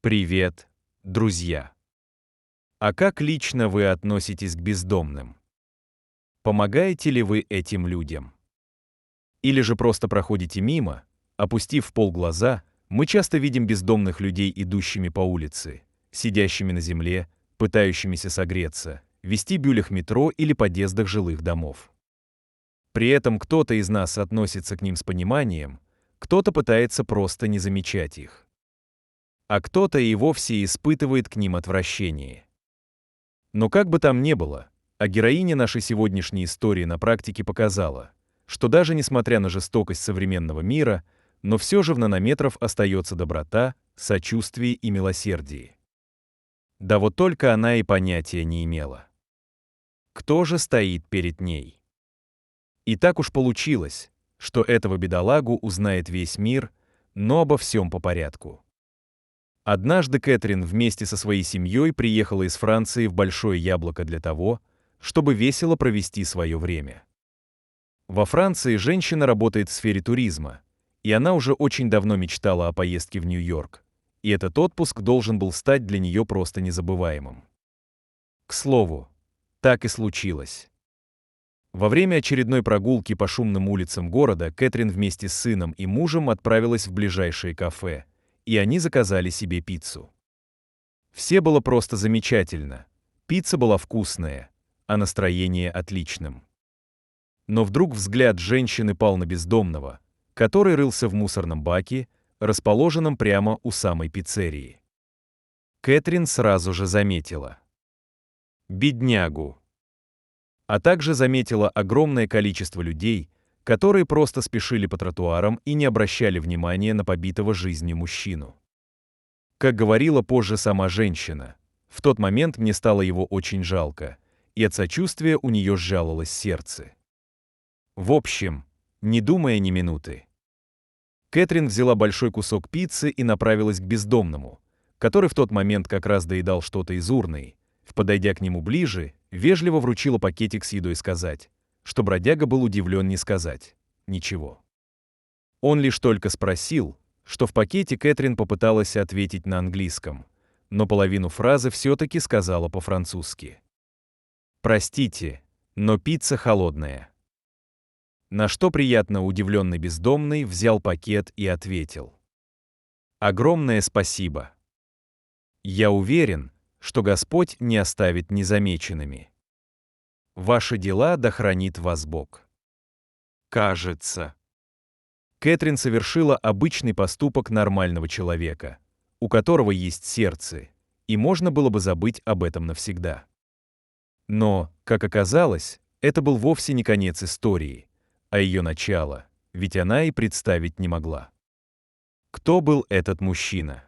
Привет, друзья! А как лично вы относитесь к бездомным? Помогаете ли вы этим людям? Или же просто проходите мимо, опустив полглаза? Мы часто видим бездомных людей, идущими по улице, сидящими на земле, пытающимися согреться, в вестибюлях метро или подъездах жилых домов. При этом кто-то из нас относится к ним с пониманием, кто-то пытается просто не замечать их, а кто-то и вовсе испытывает к ним отвращение. Но как бы там ни было, а героиня нашей сегодняшней истории на практике показала, что даже несмотря на жестокость современного мира, но все же в нанометров остается доброта, сочувствие и милосердие. Да вот только она и понятия не имела. Кто же стоит перед ней? И так уж получилось, что этого бедолагу узнает весь мир, но обо всем по порядку. Однажды Кэтрин вместе со своей семьей приехала из Франции в Большое Яблоко для того, чтобы весело провести свое время. Во Франции женщина работает в сфере туризма, и она уже очень давно мечтала о поездке в Нью-Йорк, и этот отпуск должен был стать для нее просто незабываемым. К слову, так и случилось. Во время очередной прогулки по шумным улицам города Кэтрин вместе с сыном и мужем отправилась в ближайшее кафе, и они заказали себе пиццу. Все было просто замечательно. Пицца была вкусная, а настроение отличным. Но вдруг взгляд женщины пал на бездомного, который рылся в мусорном баке, расположенном прямо у самой пиццерии. Кэтрин сразу же заметила беднягу, а также заметила огромное количество людей, которые просто спешили по тротуарам и не обращали внимания на побитого жизнью мужчину. Как говорила позже сама женщина, в тот момент мне стало его очень жалко, и от сочувствия у нее сжалилось сердце. В общем, не думая ни минуты, Кэтрин взяла большой кусок пиццы и направилась к бездомному, который в тот момент как раз доедал что-то из урны. Подойдя к нему ближе, вежливо вручила пакетик с едой сказать, что бродяга был удивлен не сказать ничего. Он лишь только спросил, что в пакете. Кэтрин попыталась ответить на английском, но половину фразы все-таки сказала по-французски. «Простите, но пицца холодная». На что приятно удивленный бездомный взял пакет и ответил: «Огромное спасибо. Я уверен, что Господь не оставит незамеченными. Ваши дела да хранит вас Бог». Кажется, Кэтрин совершила обычный поступок нормального человека, у которого есть сердце, и можно было бы забыть об этом навсегда. Но, как оказалось, это был вовсе не конец истории, а ее начало, ведь она и представить не могла. Кто был этот мужчина?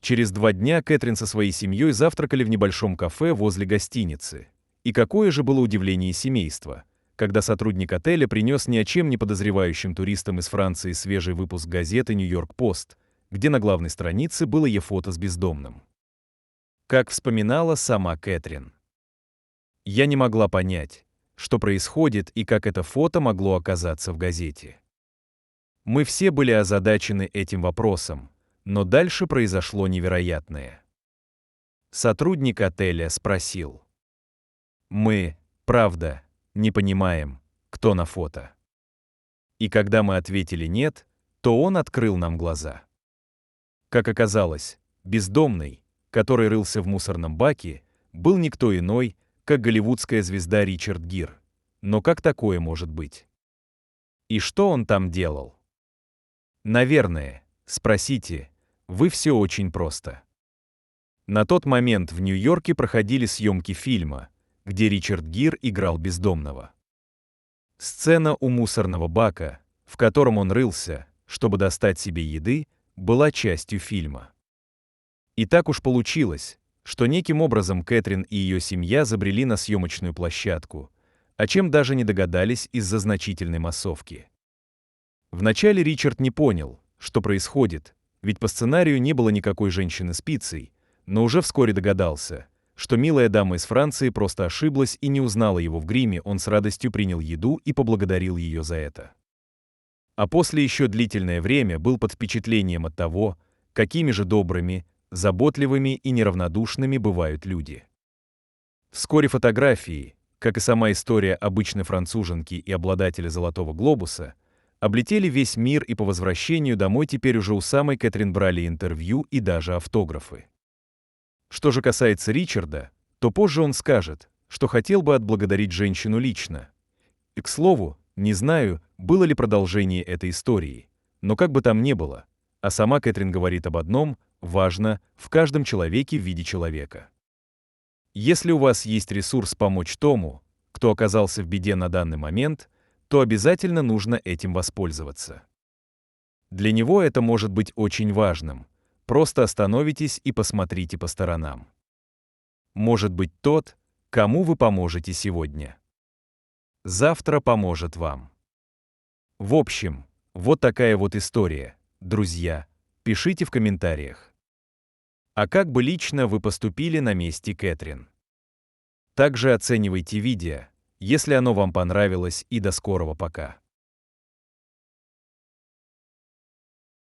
Через 2 дня Кэтрин со своей семьей завтракали в небольшом кафе возле гостиницы. И какое же было удивление семейства, когда сотрудник отеля принес ни о чем не подозревающим туристам из Франции свежий выпуск газеты «Нью-Йорк-Пост», где на главной странице было ее фото с бездомным. Как вспоминала сама Кэтрин: «Я не могла понять, что происходит и как это фото могло оказаться в газете. Мы все были озадачены этим вопросом, но дальше произошло невероятное. Сотрудник отеля спросил: «Мы, правда, не понимаем, кто на фото?» И когда мы ответили «нет», то он открыл нам глаза. Как оказалось, бездомный, который рылся в мусорном баке, был никто иной, как голливудская звезда Ричард Гир. Но как такое может быть? И что он там делал? Наверное, спросите вы, все очень просто. На тот момент в Нью-Йорке проходили съемки фильма, где Ричард Гир играл бездомного. Сцена у мусорного бака, в котором он рылся, чтобы достать себе еды, была частью фильма. И так уж получилось, что неким образом Кэтрин и ее семья забрели на съемочную площадку, о чем даже не догадались из-за значительной массовки. Вначале Ричард не понял, что происходит, ведь по сценарию не было никакой женщины с пиццей, но уже вскоре догадался, что милая дама из Франции просто ошиблась и не узнала его в гриме. Он с радостью принял еду и поблагодарил ее за это. А после еще длительное время был под впечатлением от того, какими же добрыми, заботливыми и неравнодушными бывают люди. Вскоре фотографии, как и сама история обычной француженки и обладателя «Золотого глобуса», облетели весь мир, и по возвращению домой теперь уже у самой Кэтрин брали интервью и даже автографы. Что же касается Ричарда, то позже он скажет, что хотел бы отблагодарить женщину лично. И, к слову, не знаю, было ли продолжение этой истории, но как бы там ни было, а сама Кэтрин говорит об одном: важно в каждом человеке в виде человека. Если у вас есть ресурс помочь тому, кто оказался в беде на данный момент, то обязательно нужно этим воспользоваться. Для него это может быть очень важным. Просто остановитесь и посмотрите по сторонам. Может быть, тот, кому вы поможете сегодня, завтра поможет вам. В общем, вот такая вот история, друзья. Пишите в комментариях. А как бы лично вы поступили на месте Кэтрин? Также оценивайте видео, если оно вам понравилось, и до скорого пока.